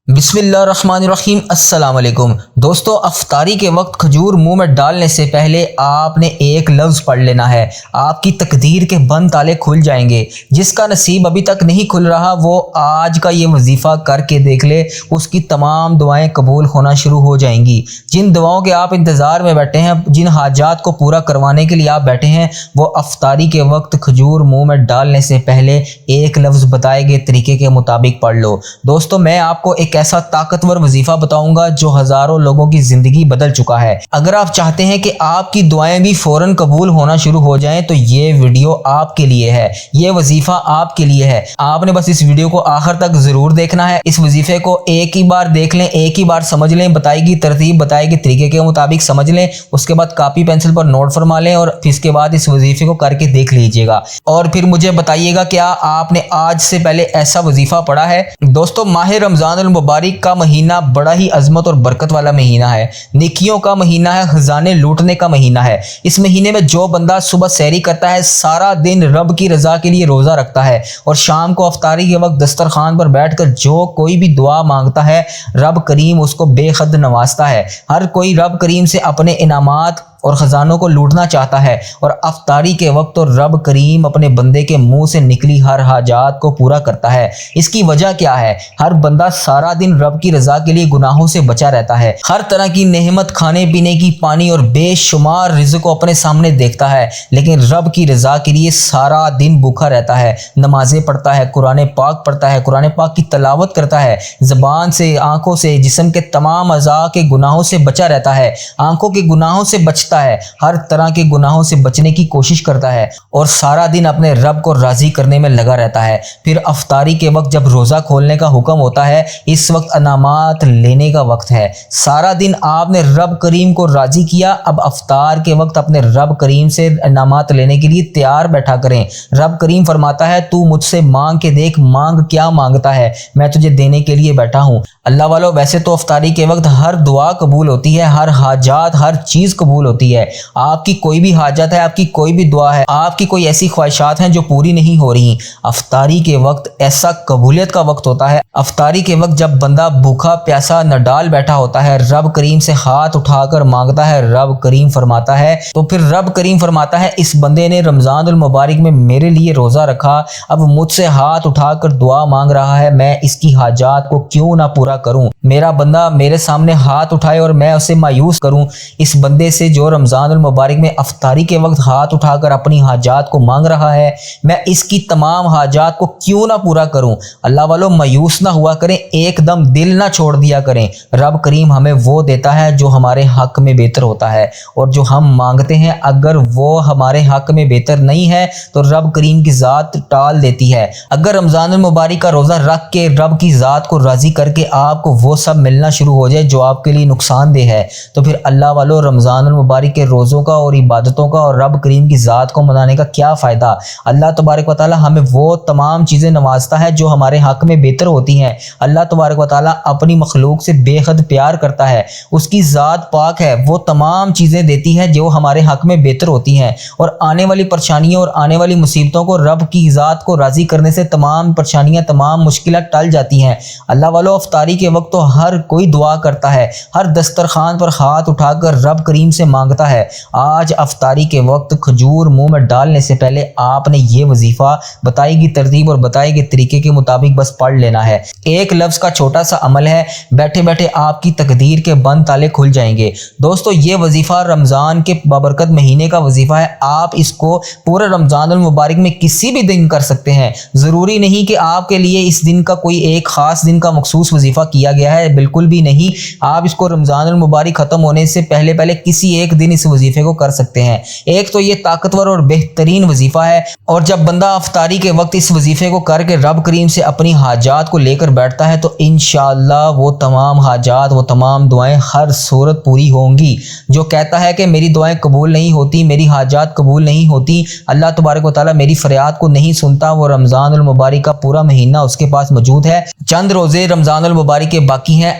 بسم اللہ الرحمن الرحیم۔ السلام علیکم دوستو، افطاری کے وقت کھجور منہ میں ڈالنے سے پہلے آپ نے ایک لفظ پڑھ لینا ہے، آپ کی تقدیر کے بند تالے کھل جائیں گے۔ جس کا نصیب ابھی تک نہیں کھل رہا وہ آج کا یہ وظیفہ کر کے دیکھ لے، اس کی تمام دعائیں قبول ہونا شروع ہو جائیں گی۔ جن دعاؤں کے آپ انتظار میں بیٹھے ہیں، جن حاجات کو پورا کروانے کے لیے آپ بیٹھے ہیں، وہ افطاری کے وقت کھجور منہ میں ڈالنے سے پہلے ایک لفظ بتائے گئے طریقے کے مطابق پڑھ لو۔ دوستو، میں آپ کو ایک ایسا طاقتور وظیفہ بتاؤں گا جو ہزاروں لوگوں کی زندگی بدل چکا ہے۔ اگر آپ چاہتے ہیں کہ آپ کی دعائیں بھی فوراً قبول ہونا شروع ہو جائیں تو یہ ویڈیو آپ کے لیے ہے، یہ وظیفہ آپ کے لیے ہے۔ آپ نے بس اس ویڈیو کو آخر تک ضرور دیکھنا ہے۔ اس وظیفے کو ایک ہی بار دیکھ لیں، ایک ہی بار سمجھ لیں، بتائی گئی ترتیب، بتائے گئے طریقے کے مطابق سمجھ لیں، اس کے بعد کاپی پینسل پر نوٹ فرما لیں اور پھر اس کے بعد اس وظیفے کو کر کے دیکھ لیجئے گا، اور پھر مجھے بتائیے گا کیا آپ نے آج سے پہلے ایسا وظیفہ پڑھا ہے۔ دوستو، ماہ رمضان المبارک کا مہینہ بڑا ہی عظمت اور برکت والا مہینہ ہے، نیکیوں کا مہینہ ہے، خزانے لوٹنے کا مہینہ ہے۔ اس مہینے میں جو بندہ صبح سحری کرتا ہے، سارا دن رب کی رضا کے لیے روزہ رکھتا ہے، اور شام کو افطاری کے وقت دسترخوان پر بیٹھ کر جو کوئی بھی دعا مانگتا ہے، رب کریم اس کو بے حد نوازتا ہے۔ ہر کوئی رب کریم سے اپنے انعامات اور خزانوں کو لوٹنا چاہتا ہے، اور افطاری کے وقت تو رب کریم اپنے بندے کے منہ سے نکلی ہر حاجات کو پورا کرتا ہے۔ اس کی وجہ کیا ہے؟ ہر بندہ سارا دن رب کی رضا کے لیے گناہوں سے بچا رہتا ہے، ہر طرح کی نعمت، کھانے پینے کی، پانی اور بے شمار رزق کو اپنے سامنے دیکھتا ہے، لیکن رب کی رضا کے لیے سارا دن بھوکا رہتا ہے، نمازیں پڑھتا ہے، قرآن پاک پڑھتا ہے، قرآن پاک کی تلاوت کرتا ہے، زبان سے، آنکھوں سے، جسم کے تمام اعضاء کے گناہوں سے بچا رہتا ہے، آنکھوں کے گناہوں سے بچتا ہے، ہر طرح کے گناہوں سے بچنے کی کوشش کرتا ہے، اور سارا دن اپنے رب کو راضی کرنے میں لگا رہتا ہے۔ پھر افطاری کے وقت جب روزہ کھولنے کا حکم ہوتا ہے، اس وقت انعامات لینے کا وقت ہے۔ سارا دن آپ نے رب کریم کو راضی کیا، اب افطار کے وقت اپنے رب کریم سے انعامات لینے کے لیے تیار بیٹھا کریں۔ رب کریم فرماتا ہے، تو مجھ سے مانگ کے دیکھ، مانگ کیا مانگتا ہے، میں تجھے دینے کے لیے بیٹھا ہوں۔ اللہ والو، ویسے تو افطاری کے وقت ہر دعا قبول ہوتی ہے، ہر حاجات، ہر چیز قبول ہوتی ہے۔ آپ کی کوئی بھی حاجت ہے، آپ کی کوئی بھی دعا ہے، آپ کی کوئی ایسی خواہشات ہیں جو پوری نہیں ہو رہی، افطاری کے وقت ایسا قبولیت کا وقت ہوتا ہے۔ افطاری کے وقت جب بندہ بھوکا پیاسا نڈال بیٹھا ہوتا ہے، رب کریم سے ہاتھ اٹھا کر مانگتا ہے، رب کریم فرماتا ہے، تو پھر رب کریم فرماتا ہے، اس بندے نے رمضان المبارک میں میرے لیے روزہ رکھا، اب مجھ سے ہاتھ اٹھا کر دعا مانگ رہا ہے، میں اس کی حاجات کو کیوں نہ پورا کروں۔ میرا بندہ میرے سامنے ہاتھ اٹھائے اور میں اسے مایوس کروں۔ اس بندے سے جو رمضان المبارک میں افطاری کے وقت ہاتھ اٹھا کر اپنی حاجات کو مانگ رہا ہے، میں اس کی تمام حاجات کو کیوں نہ پورا کروں۔ اللہ والو، مایوس نہ ہوا کریں، ایک دم دل نہ چھوڑ دیا کریں۔ رب کریم ہمیں وہ دیتا ہے جو ہمارے حق میں بہتر ہوتا ہے، اور جو ہم مانگتے ہیں اگر وہ ہمارے حق میں بہتر نہیں ہے تو رب کریم کی ذات ٹال دیتی ہے۔ اگر رمضان المبارک کا روزہ رکھ کے رب کی ذات کو راضی کر کے آپ کو وہ سب ملنا شروع ہو جائے جو آپ کے لیے نقصان دہ ہے، تو پھر اللہ والو، رمضان المبارک کے روزوں کا اور عبادتوں کا اور رب کریم کی ذات کو منانے کا کیا فائدہ۔ اللہ تبارک و تعالی ہمیں وہ تمام چیزیں نوازتا ہے جو ہمارے حق میں بہتر ہوتی ہیں۔ اللہ تبارک و تعالی اپنی مخلوق سے بے حد پیار کرتا ہے، اس کی ذات پاک ہے، وہ تمام چیزیں دیتی ہے جو ہمارے حق میں بہتر ہوتی ہیں، اور آنے والی پریشانیوں اور آنے والی مصیبتوں کو رب کی ذات کو راضی کرنے سے تمام پریشانیاں، تمام مشکلات ٹل جاتی ہیں۔ اللہ والو، افطاری کے وقت تو ہر کوئی دعا کرتا ہے، ہر دسترخوان پر ہاتھ اٹھا کر رب کریم سے مانگتا ہے۔ آج افطاری کے وقت کھجور منہ میں ڈالنے سے پہلے آپ نے یہ وظیفہ بتائی گئی ترتیب اور بتائے گئے طریقے کے مطابق بس پڑھ لینا ہے۔ ایک لفظ کا چھوٹا سا عمل ہے، بیٹھے بیٹھے آپ کی تقدیر کے بند تالے کھل جائیں گے۔ دوستو، یہ وظیفہ رمضان کے بابرکت مہینے کا وظیفہ ہے، آپ اس کو پورے رمضان المبارک میں کسی بھی دن کر سکتے ہیں۔ ضروری نہیں کہ آپ کے لیے اس دن کا کوئی ایک خاص دن کا مخصوص وظیفہ کیا گیا ہے، بالکل بھی نہیں۔ آپ اس کو رمضان المبارک ختم ہونے سے پہلے کسی ایک دن اس وظیفے کو کر سکتے ہیں۔ ایک تو یہ طاقتور اور بہترین وظیفہ ہے، اور جب بندہ افطاری کے وقت اس وظیفے کو کر کے رب کریم سے اپنی حاجات کو لے کر بیٹھتا ہے تو انشاءاللہ وہ تمام حاجات، وہ تمام دعائیں ہر صورت پوری ہوں گی۔ جو کہتا ہے کہ میری دعائیں قبول نہیں ہوتی، میری حاجات قبول نہیں ہوتی، اللہ تبارک و تعالیٰ میری فریاد کو نہیں سنتا، وہ رمضان المبارک کا پورا مہینہ اس کے پاس موجود ہے، چند روزے رمضان المبارک کے باقی ہیں۔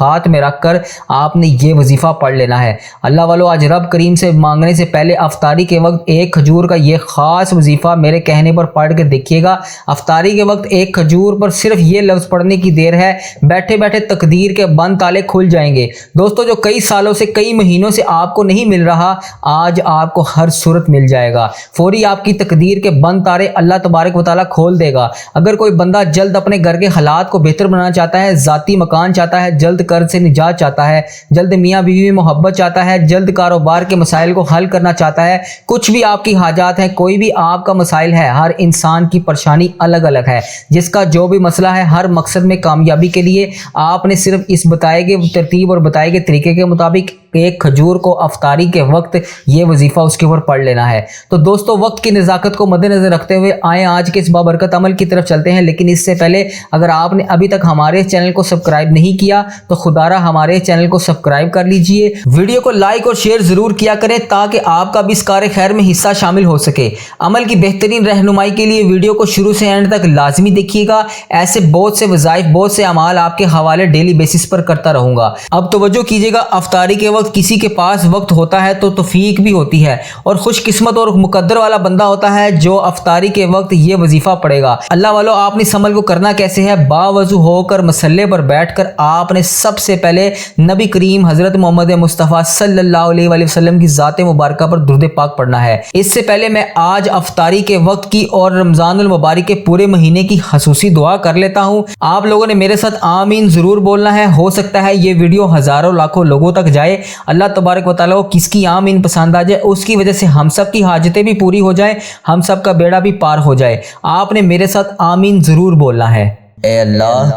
ہاتھ میں رکھ کر آپ نے یہ وظیفہ پڑھ لینا ہے۔ اللہ والو، آج رب کریم سے مانگنے سے پہلے افطاری کے وقت ایک کھجور کا یہ خاص وظیفہ میرے کہنے پر پڑھ کے دیکھیے گا۔ افطاری کے وقت ایک کھجور پر صرف یہ لفظ پڑھنے کی دیر ہے، بیٹھے بیٹھے تقدیر کے بند تالے کھل جائیں گے۔ دوستو، جو کئی سالوں سے کئی مہینوں سے آپ کو نہیں مل رہا، آج آپ کو ہر صورت مل جائے گا۔ فوری آپ کی تقدیر کے بند تالے اللہ تبارک و تعالیٰ کھول دے گا۔ اگر کوئی بندہ جلد اپنے گھر کے حالات کو بہتر بنانا چاہتا ہے، ذاتی مکان چاہتا ہے، جلد قرض سے نجات چاہتا ہے، جلد میاں بیوی میں محبت چاہتا ہے، جلد کاروبار کے مسائل کو حل کرنا چاہتا ہے، کچھ بھی آپ کی حاجات ہیں، کوئی بھی آپ کا مسائل ہے، ہر انسان کی پریشانی الگ الگ ہے، جس کا جو بھی مسئلہ ہے، ہر مقصد میں کامیابی کے لیے آپ نے صرف اس بتائے گئے ترتیب اور بتائے گئے طریقے کے مطابق ایک کھجور کو افطاری کے وقت یہ وظیفہ اس کے اوپر پڑھ لینا ہے۔ تو دوستو، وقت کی نزاکت کو مد نظر رکھتے ہوئے آئیں آج کے اس بابرکت عمل کی طرف چلتے ہیں، لیکن اس سے پہلے اگر آپ نے ابھی تک ہمارے چینل کو سبسکرائب نہیں کیا تو خدارہ ہمارے چینل کو سبسکرائب کر لیجئے، ویڈیو کو لائک اور شیئر ضرور کیا کریں تاکہ آپ کا بھی اس کار خیر میں حصہ شامل ہو سکے۔ عمل کی بہترین رہنمائی کے لیے ویڈیو کو شروع سے اینڈ تک لازمی دیکھیے گا، ایسے بہت سے وظائف، بہت سے اعمال آپ کے حوالے ڈیلی بیسس پر کرتا رہوں گا۔ اب توجہ کیجیے گا، افطاری کے وقت کسی کے پاس وقت ہوتا ہے تو توفیق بھی ہوتی ہے، اور خوش قسمت اور مقدر والا بندہ ہوتا ہے جو افطاری کے وقت یہ وظیفہ پڑھے گا۔ اللہ والو، آپ نے اس عمل کو کرنا کیسے ہے؟ باوضو ہو کر مصلے پر بیٹھ کر آپ نے سب سے پہلے نبی کریم حضرت محمد مصطفیٰ صلی اللہ علیہ وآلہ وسلم کی ذات مبارکہ پر درود پاک پڑھنا ہے۔ اس سے پہلے میں آج افطاری کے وقت کی اور رمضان المبارک کے پورے مہینے کی خصوصی دعا کر لیتا ہوں۔ آپ لوگوں نے میرے ساتھ آمین ضرور بولنا ہے، ہو سکتا ہے یہ ویڈیو ہزاروں لاکھوں لوگوں تک جائے۔ اللہ تبارک و تعالیٰ کو کس کی آمین پسند آ جائے، اس کی وجہ سے ہم سب کی حاجتیں بھی پوری ہو جائیں، ہم سب کا بیڑا بھی پار ہو جائے۔ آپ نے میرے ساتھ آمین ضرور بولنا ہے۔ اے اللہ،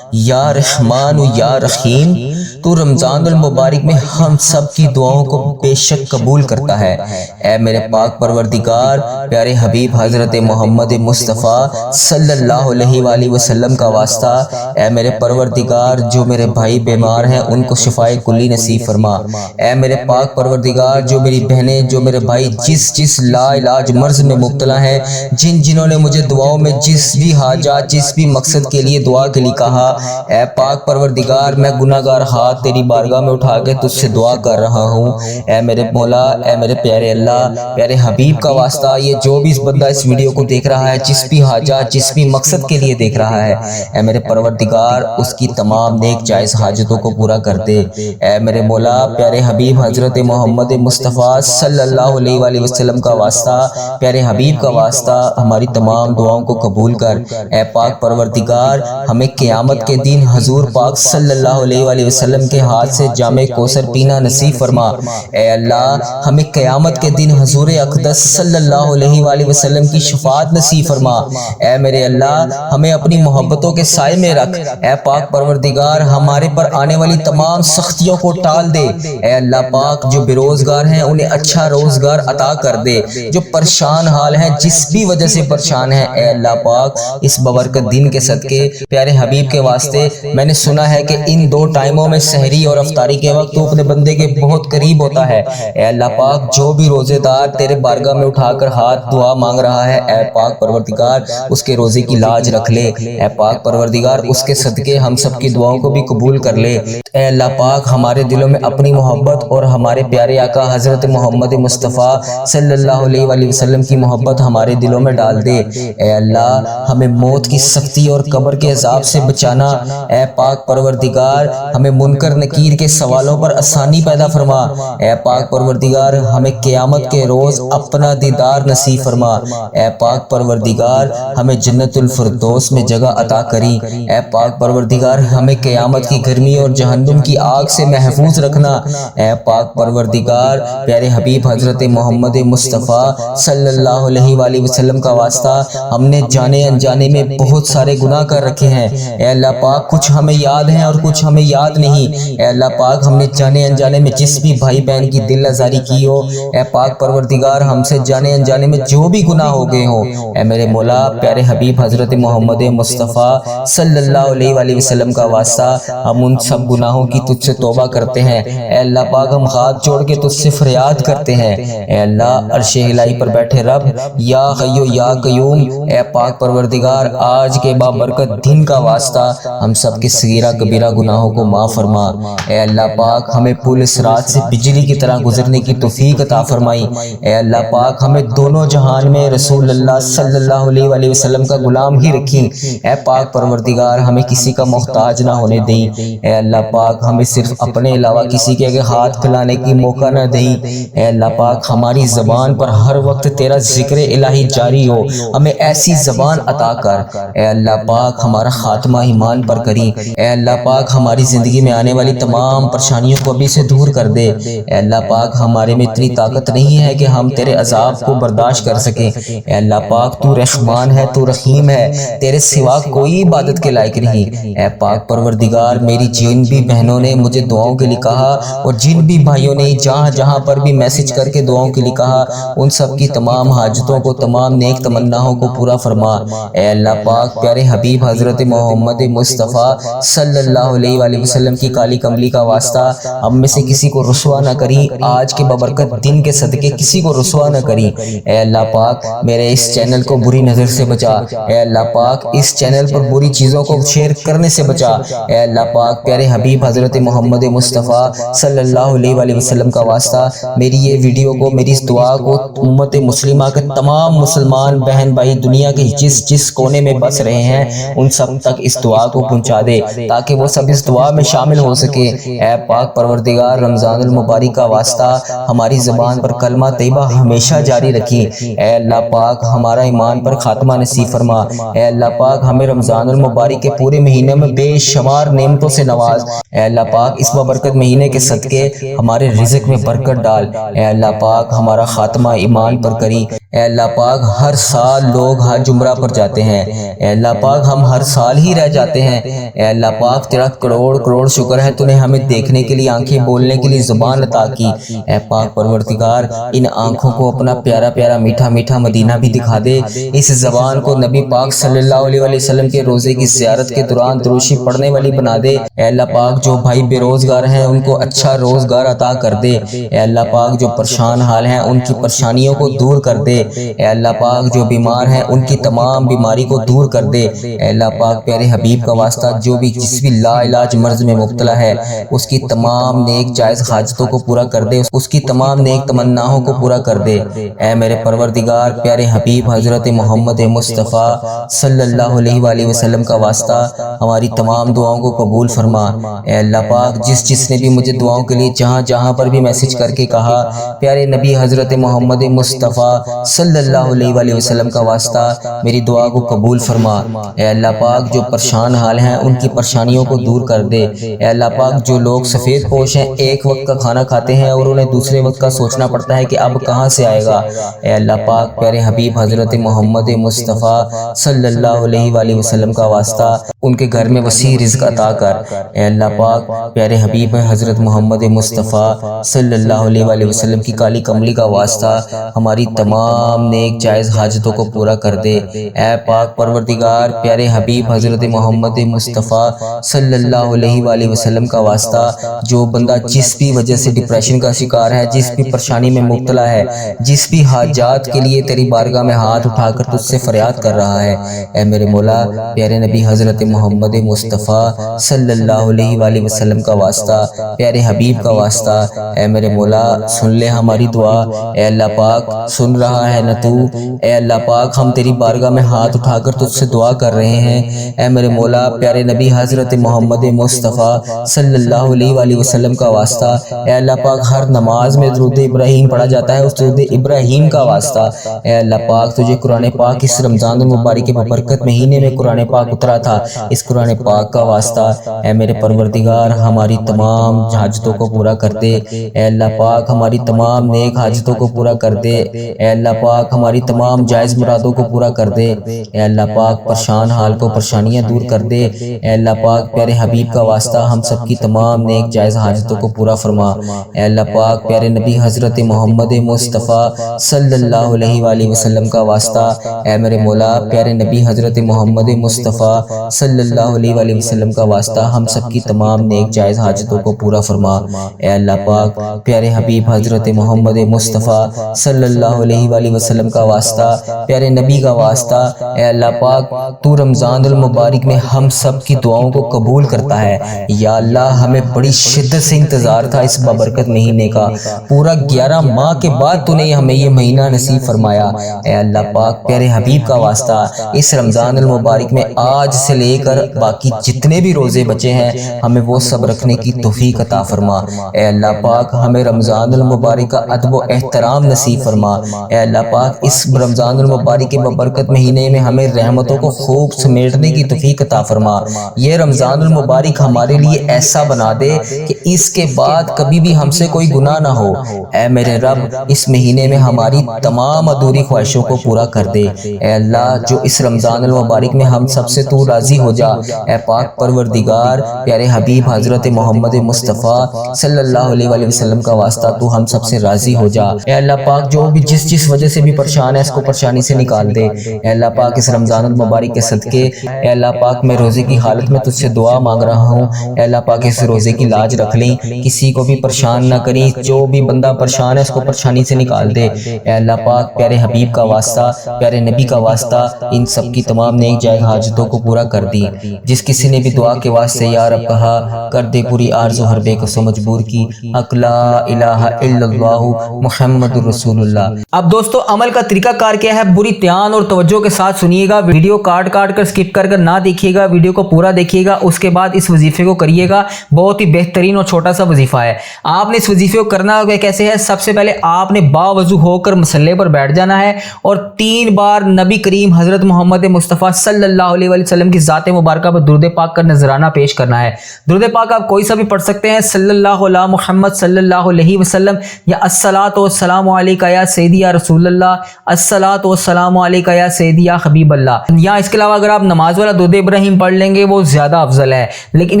یا رحمان و یا رحیم، تو رمضان المبارک میں ہم سب کی دعاؤں کو بے شک قبول کرتا ہے۔ اے میرے پاک پروردگار، پیارے حبیب حضرت محمد مصطفیٰ صلی اللہ علیہ وآلہ وسلم کا واسطہ، اے میرے پروردگار، جو میرے بھائی بیمار ہیں ان کو شفائے کلی نصیب فرما۔ اے میرے پاک پروردگار، جو میری بہنیں، جو میرے بھائی جس لا علاج مرض میں مبتلا ہیں، جنہوں نے مجھے دعاؤں میں جس بھی حاجات، جس بھی مقصد کے لیے دعا کے لیے کہا، اے پاک پروردگار، میں گناہگار ہاتھ تیری بارگاہ میں اٹھا کے تجھ سے دعا کر رہا ہوں۔ اے میرے مولا، اے میرے پیارے اللہ، پیارے حبیب کا واسطہ، یہ جو بھی اس بندہ اس ویڈیو کو دیکھ رہا ہے، جس بھی حاجات، جس بھی مقصد کے لیے دیکھ رہا ہے، اے میرے پروردگار، اس کی تمام نیک جائز حاجتوں کو پورا کر دے۔ اے میرے مولا، پیارے حبیب حضرت محمد مصطفیٰ صلی اللہ علیہ وآلہ وسلم کا واسطہ، پیارے حبیب کا واسطہ، ہماری تمام دعاؤں کو قبول کر۔ اے پاک پروردگار، ہمیں قیامت کے دن حضور پاک صلی اللہ علیہ وآلہ وسلم کے ہاتھ سے جام کوثر پینا نصیب فرما۔ اے اللہ، ہمیں قیامت کے دن حضور اقدس صلی اللہ علیہ وآلہ وسلم کی شفاعت نصیب فرما۔ اے میرے اللہ، ہمیں اپنی محبتوں کے سائے میں رکھ۔ اے پاک پروردگار، ہمارے پر آنے والی تمام سختیوں کو ٹال دے۔ اے اللہ پاک، جو بے روزگار ہیں انہیں اچھا روزگار عطا کر دے، جو پریشان حال ہیں، جس بھی وجہ سے پریشان ہیں، اے اللہ پاک، اس بابرکت دن کے صدقے، پیارے حبیب کے واسطے، میں نے سنا ہے کہ ان دو ٹائموں میں سحری اور افطاری کے وقت تو اپنے بندے کے بہت قریب ہوتا ہے۔ اے اللہ پاک، جو بھی روزے دار تیرے بارگاہ میں اٹھا کر ہاتھ دعا مانگ رہا ہے، اے پاک پروردگار، اس کے روزے کی لاج رکھ لے۔ اے پاک پروردگار، اس کے صدقے ہم سب کی دعاؤں کو بھی قبول کر لے۔ اے اللہ پاک، ہمارے دلوں میں اپنی محبت اور ہمارے پیارے آقا حضرت محمد مصطفیٰ صلی اللہ علیہ وآلہ وسلم کی محبت ہمارے دلوں میں ڈال دے۔ اے اللہ، ہمیں موت کی سختی اور قبر کے عذاب سے بچانا۔ اے پاک پروردگار، ہمیں منکر نکیر کے سوالوں پر آسانی پیدا فرما۔ اے پاک پروردگار، ہمیں قیامت کے روز اپنا دیدار نصیب فرما۔ اے پاک پروردگار، ہمیں جنت الفردوس میں جگہ عطا کری۔ اے پاک پروردگار، ہمیں قیامت کی گرمی اور جہنم کی آگ سے محفوظ رکھنا۔ اے پاک پروردگار، پیارے حبیب حضرت محمد مصطفیٰ صلی اللہ علیہ وآلہ وسلم کا واسطہ، ہم نے جانے انجانے میں بہت سارے گناہ کر رکھے ہیں۔ اے اللہ پاک، کچھ ہمیں یاد ہیں اور کچھ ہمیں یاد نہیں۔ اے اللہ پاک، ہم نے جانے انجانے میں جس بھی بھائی بہن کی دل آزاری کی ہو، اے پاک پروردگار، ہم سے جانے انجانے میں جو بھی گناہ ہو گئے ہوں، اے میرے مولا، پیارے حبیب حضرت محمد مصطفیٰ صلی اللہ علیہ وآلہ وسلم کا واسطہ، ہم ان سب گناہوں کی تجھ سے توبہ کرتے ہیں۔ اے اللہ پاک، ہم ہاتھ جوڑ کے تجھ سے فریاد کرتے ہیں۔ اے اللہ، عرش الہی پر بیٹھے رب، یا حی یا قیوم، اے پاک پروردگار، آج کے بابرکت بابرکت دین کا واسطہ ہم سب کے صغیرہ کبیرہ گناہوں کو معاف فرما۔ اے اللہ پاک ہمیں پل صراط سے بجلی کی طرح گزرنے کی توفیق عطا فرمائی۔ اے اللہ پاک ہمیں دونوں جہان میں رسول اللہ صلی اللہ علیہ وآلہ وسلم کا غلام ہی رکھی۔ اے پاک پروردگار ہمیں کسی کا محتاج نہ ہونے دیں۔ اے اللہ پاک ہمیں صرف اپنے علاوہ کسی کے آگے ہاتھ پھیلانے کی موقع نہ دیں۔ اے اللہ پاک ہماری زبان پر ہر وقت تیرا ذکر الہی جاری ہو، ہمیں ایسی زبان عطا کر۔ اے اللہ پاک ہمارا خاتمہ ایمان پر کری۔ اے اللہ پاک ہماری زندگی میں آنے والی تمام پریشانیوں کو ابھی سے دور کر دے۔ اے اللہ پاک ہمارے میں اتنی طاقت نہیں ہے کہ ہم تیرے عذاب کو برداشت کر سکیں۔ اے اللہ پاک تو رحمان ہے، تو رحیم ہے، تیرے سوا کوئی عبادت کے لائق نہیں۔ اے پاک پروردگار میری جن بھی بہنوں نے مجھے دعاؤں کے لیے کہا اور جن بھی بھائیوں نے جہاں جہاں پر بھی میسج کر کے دعاؤں کے لیے کہا، ان سب کی تمام حاجتوں کو، تمام نیک تمناؤں کو پورا فرما۔ اے اللہ پاک پیارے حبیب حضرت محمد مصطفیٰ صلی اللہ علیہ وآلہ وسلم کی کالی کملی کا واسطہ ہم میں سے کسی کو رسوا نہ کری، آج کے بابرکت دن کے صدقے کسی کو رسوا نہ کری۔ اے اللہ پاک میرے اس چینل کو بری نظر سے بچا۔ اے اللہ پاک اس چینل پر بری چیزوں کو شیئر کرنے سے بچا۔ اے اللہ پاک پیارے حبیب حضرت محمد مصطفیٰ صلی اللہ علیہ وآلہ وسلم کا واسطہ میری یہ ویڈیو کو، میری اس دعا کو امت مسلمہ کے تمام مسلمان بہن بھائی دنیا کے جس کونے میں بس رہے ہیں ان سب تک اس دعا کو پہنچا دے تاکہ وہ سب اس دعا میں شامل ہو سکے۔ اے پاک پروردگار رمضان المبارک کا واسطہ ہماری زبان پر کلمہ طیبہ ہمیشہ جاری رکھی۔ اے اللہ پاک ہمارا ایمان پر خاتمہ نصیب فرما۔ اے اللہ پاک ہمیں رمضان المبارک کے پورے مہینے میں بے شمار نعمتوں سے نواز۔ اے اللہ پاک اس بابرکت مہینے کے صدقے ہمارے رزق میں برکت ڈال۔ اے اللہ پاک ہمارا خاتمہ ایمان پر کری۔ اے اللہ پاک ہر سال لوگ حج عمرہ پر جاتے ہیں، اے اللہ پاک ہم ہر سال ہی رہ جاتے ہیں۔ اے اللہ پاک تیرا کروڑ کروڑ شکر ہے تو نے ہمیں دیکھنے کے لیے، آنکھیں بولنے کے لیے زبان عطا کی۔ اے پاک پروردگار ان آنکھوں کو اپنا پیارا پیارا میٹھا میٹھا مدینہ بھی دکھا دے، اس زبان کو نبی پاک صلی اللہ علیہ وآلہ وسلم کے روزے کی زیارت کے دوران دروشی پڑھنے والی بنا دے۔ اے اللہ پاک جو بھائی بے روزگار ہیں ان کو اچھا روزگار عطا کر دے۔ اے اللہ پاک جو پریشان حال ہیں ان کی پریشانیوں کو دور کر دے۔ اے اللہ پاک جو بیمار ہیں ان کی تمام بیماری کو دور کر دے۔ اے اللہ پاک پیارے حبیب کا واسطہ جو بھی جس بھی لا علاج مرض میں مبتلا ہے اس کی تمام نیک جائز حاجتوں کو پورا کر دے، اس کی تمام نیک تمناؤں کو پورا کر دے۔ اے میرے پروردگار پیارے حبیب حضرت محمد مصطفیٰ صلی اللہ علیہ وآلہ وسلم کا واسطہ ہماری تمام دعاؤں کو قبول فرما۔ اے اللہ پاک جس نے بھی مجھے دعاؤں کے لیے جہاں جہاں پر بھی میسج کر کے کہا، پیارے نبی حضرت محمد مصطفیٰ صلی اللہ علیہ وآلہ وسلم کا واسطہ میری دعا کو قبول فرما۔ اے اللہ پاک جو پریشان حال ہیں ان کی پریشانیوں کو دور کر دے۔ اے اللہ پاک جو لوگ سفید پوش ہیں، ایک وقت کا کھانا کھاتے ہیں اور انہیں دوسرے وقت کا سوچنا پڑتا ہے کہ اب کہاں سے آئے گا، اے اللہ پاک پیارے حبیب حضرت محمد مصطفیٰ صلی اللہ علیہ وآلہ وسلم کا واسطہ ان کے گھر میں وسیع رزق عطا کر۔ اے اللہ پاک پیارے حبیب حضرت محمد مصطفیٰ صلی اللہ علیہ وآلہ وسلم کی کالی کملی کا واسطہ ہماری تمام نیک جائز حاجتوں کو پورا کر دے۔ اے پاک پروردگار پیارے حبیب حضرت محمد مصطفیٰ صلی اللہ علیہ وآلہ وسلم کا واسطہ جو بندہ جس بھی وجہ سے ڈپریشن کا شکار ہے، جس بھی پریشانی میں مبتلا ہے، جس بھی حاجات کے لیے تیری بارگاہ میں ہاتھ اٹھا کر تجھ سے فریاد کر رہا ہے، اے میرے مولا پیارے نبی حضرت محمد مصطفیٰ صلی اللہ علیہ وآلہ وسلم کا واسطہ پیارے حبیب کا واسطہ، اے میرے مولا سن لے ہماری دعا۔ اے اللہ پاک سن رہا ہے نہ تو، اے اللہ پاک ہم تیری بارگاہ میں ہاتھ اٹھا کر تجھ سے دعا کر رہے ہیں، اے میرے مولا پیارے نبی حضرت محمد مصطفیٰ صلی اللہ علیہ وآلہ وسلم کا واسطہ، اے اللہ پاک ہر نماز میں درود ابراہیم پڑھا جاتا ہے، اس درود ابراہیم کا واسطہ، اے اللہ پاک تجھے قرآن پاک اس رمضان المبارک کے برکت مہینے میں قرآن پاک اترا تھا، اس قرآن پاک کا واسطہ اے میرے پروردگار ہماری تمام حاجتوں کو پورا کر دے۔ اے اللہ پاک ہماری تمام نیک حاجتوں کو پورا کر دے۔ اے اللہ پاک ہماری تمام جائز مرادوں کو پورا کر دے۔ اے اللہ پاک پریشان حال کو پریشانیاں دور کر دے۔ اے اللہ پاک پیارے حبیب کا واسطہ ہم سب کی تمام نیک جائز حاجتوں کو پورا فرما۔ اے اللہ پاک پیارے نبی حضرت محمد مصطفیٰ صلی اللہ علیہ وآلہ وسلم کا واسطہ، اے میرے مولا پیارے نبی حضرت محمد مصطفیٰ صلی صلی اللہ علیہ وآلہ وسلم کا واسطہ ہم سب کی تمام نیک جائز حاجتوں کو پورا فرما۔ اے اللہ پاک پیارے حبیب حضرت محمد مصطفیٰ صلی اللہ علیہ وآلہ وسلم کا واسطہ، پیارے نبی کا واسطہ، اے اللہ پاک تو رمضان المبارک میں ہم سب کی دعاؤں کو قبول کرتا ہے۔ یا اللہ ہمیں بڑی شدت سے انتظار تھا اس بابرکت مہینے کا، پورا 11 ماہ کے بعد تو نے ہمیں یہ مہینہ نصیب فرمایا۔ اے اللہ پاک پیارے حبیب کا واسطہ اس رمضان المبارک میں آج سے لے کر باقی جتنے بھی روزے بچے ہیں ہمیں وہ سب رکھنے کی توفیق عطا فرما۔ اے اللہ پاک ہمیں رمضان المبارک کا ادب و احترام نصیب فرما۔ اے اللہ پاک اس رمضان المبارک کے بابرکت مہینے میں ہمیں رحمتوں کو خوب سمیٹنے کی توفیق عطا فرما۔ یہ رمضان المبارک ہمارے لیے ایسا بنا دے کہ اس کے بعد کبھی بھی ہم سے کوئی گناہ نہ ہو۔ اے میرے رب اس مہینے میں ہماری تمام ادھوری خواہشوں کو پورا کر دے۔ اے اللہ جو اس رمضان المبارک میں ہم سب سے تو راضی ہو جا۔ اے پاک پروردگار پیارے حبیب حضرت محمد مصطفیٰ صلی اللہ علیہ وآلہ وسلم کا واسطہ تو ہم سب سے راضی ہو جا۔ اے اللہ پاک جو بھی جس وجہ سے بھی پریشان ہے اس کو پریشانی سے نکال دے۔ اے اللہ پاک اس رمضان المبارک کے صدقے اے اللہ پاک میں روزے کی حالت میں تجھ سے دعا مانگ رہا ہوں۔ اے اللہ پاک اس روزے کی لاج رکھ لیں، کسی کو بھی پریشان نہ کریں، جو بھی بندہ پریشان ہے اس کو پریشانی سے نکال دے۔ اے اللہ پاک پیارے حبیب کا واسطہ، پیارے نبی کا واسطہ ان سب کی تمام نیک جائز حاجتوں کو پورا کر دی۔ جس کسی نے بھی دعا کے واسطے یا رب کہا کر دے پوری آرزو ہر بے کس و مجبور کی۔ حق لا الہ الا اللہ محمد رسول اللہ۔ اب دوستو عمل کا طریقہ کار کیا ہے، بری دھیان اور توجہ کے ساتھ سنیے گا، ویڈیو کاٹ کر سکپ کر نہ دیکھیے گا، ویڈیو کو پورا دیکھیے گا، اس کے بعد اس وظیفے کو کریے گا۔ بہت ہی بہترین اور چھوٹا سا وظیفہ ہے۔ آپ نے اس وظیفے کو کرنا کیسے ہے، سب سے پہلے آپ نے باوضو ہو کر مصلی پر بیٹھ جانا ہے اور 3 بار نبی کریم حضرت محمد مصطفیٰ صلی اللہ علیہ وسلم کی ذات مبارکہ پر درود پاک کا نذرانہ پیش کرنا ہے۔ درود پاک آپ کوئی سا بھی پڑھ سکتے ہیں، صلی اللہ علیہ محمد صلی اللہ علیہ وسلم، یا الصلاۃ والسلام علیکہ یا سیدی یا رسول اللہ، الصلاۃ والسلام علیکہ یا سیدی یا حبیب اللہ۔ یا اس کے علاوہ اگر آپ نماز والا درود ابراہیم پڑھ لیں گے وہ زیادہ افضل ہے، لیکن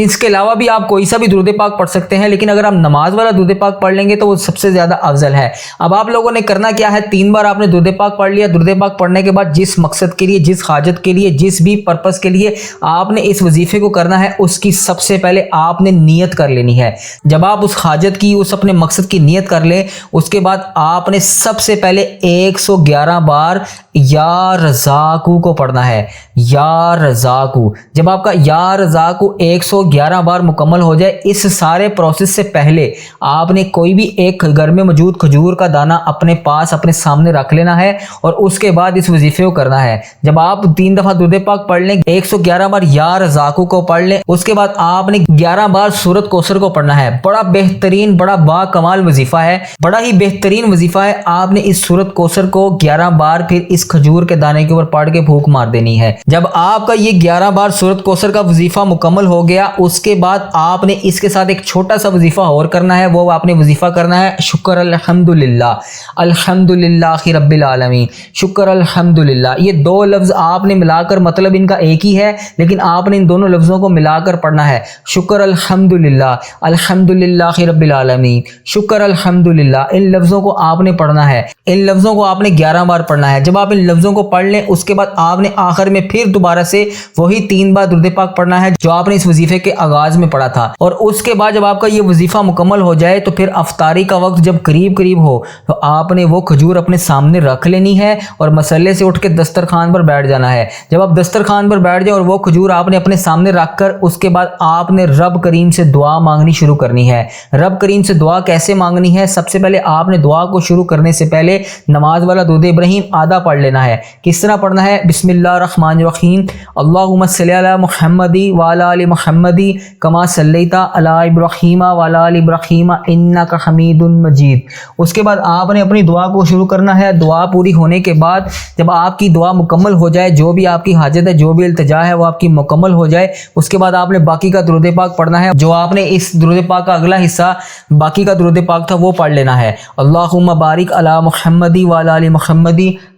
اس کے علاوہ بھی آپ کوئی سا بھی درود پاک پڑھ سکتے ہیں، لیکن اگر آپ نماز والا درود پاک پڑھ لیں گے تو وہ سب سے زیادہ افضل ہے۔ اب آپ لوگوں نے کرنا کیا ہے، 3 بار آپ نے درود پاک پڑھ لیا۔ درود پاک پڑھنے کے بعد جس مقصد کے لیے، جس حاجت کے لیے، جس بھی پرپس کے لیے آپ نے اس وظیفے کو کرنا ہے اس کی سب سے پہلے آپ نے نیت کر لینی ہے۔ جب آپ اس حاجت کی، اس اپنے مقصد کی نیت کر لیں، اس کے بعد آپ نے سب سے پہلے 111 بار یا رزاقو کو پڑھنا ہے۔ یا رزاقو، جب آپ کا یا رزاقو 111 بار مکمل ہو جائے، اس سارے پروسیس سے پہلے آپ نے کوئی بھی ایک گھر میں موجود کھجور کا دانہ اپنے پاس اپنے سامنے رکھ لینا ہے اور اس کے بعد اس وظیفے کو کرنا ہے۔ جب آپ 3 دفعہ درود پاک پڑھ لیں، 111 بار یا رزاقو کو پڑھ لیں، اس کے بعد آپ نے 11 بار سورۃ کوثر کو پڑھنا ہے۔ بڑا بہترین، بڑا با کمال وظیفہ ہے، بڑا ہی بہترین وظیفہ ہے۔ آپ نے اس سورۃ کوثر کو 11 بار پھر اس کھجور کے دانے کے اوپر پڑھ کے پھونک مار دینی ہے۔ جب آپ کا یہ 11 بار سورۃ کوثر کا وظیفہ مکمل ہو گیا، اس کے بعد آپ نے اس کے ساتھ ایک چھوٹا سا وظیفہ اور کرنا ہے، وہ آپ نے وظیفہ کرنا ہے شکر الحمدللہ، الحمدللہ رب العالمین، شکر الحمدللہ۔ یہ 2 لفظ آپ نے ملا کر، مطلب ان کا ایک ہی ہے لیکن آپ نے ان دونوں لفظوں کو ملا کر پڑھنا ہے، شکر الحمدللہ، الحمدللہ رب العالمین، شکر الحمدللہ۔ ان لفظوں کو آپ نے پڑھنا ہے، ان لفظوں کو آپ نے 11 بار پڑھنا ہے۔ جب آپ ان لفظوں کو پڑھ لیں، اس کے بعد آپ نے آخر میں پھر دوبارہ سے وہی 3 بار درود پاک پڑھنا ہے جو آپ نے اس وظیفے کے آغاز میں پڑھا تھا، اور اس کے بعد جب آپ کا یہ وظیفہ مکمل ہو جائے تو پھر افطاری کا وقت جب قریب ہو تو آپ نے وہ کھجور اپنے سامنے رکھ لینی ہے اور مصلے سے اٹھ کے دسترخوان پر بیٹھ جانا ہے۔ جب آپ دسترخوان پر بیٹھ جائیں اور وہ کھجور آپ نے اپنے سامنے رکھ کر، اس کے بعد آپ نے رب کریم سے دعا مانگنی شروع کرنی ہے۔ رب کریم سے دعا کیسے مانگنی ہے، سب سے پہلے آپ نے دعا کو شروع کرنے سے پہلے نماز والا درود ابراہیم آدھا پڑھ لینا ہے۔ کس طرح پڑھنا ہے، بسم اللہ الرحمن الرحیم، اللہم صلی علی محمد وعلی آل محمد کما صلیت علی ابراہیم وعلی آل ابراہیم انک حمید مجید۔ اس کے بعد آپ نے اپنی دعا کو شروع کرنا ہے۔ دعا پوری ہونے کے بعد جب آپ کی دعا مکمل ہو جائے، جو بھی آپ کی حاجت ہے، جو بھی التجا ہے وہ آپ کی مکمل ہو جائے، اس کے بعد آپ نے باقی کا درود پاک پڑھنا ہے۔ جو آپ نے اس درود پاک کا اگلا حصہ باقی کا درود پاک تھا وہ پڑھ لینا ہے، اللہم بارک علی محمد وعلی آل محمد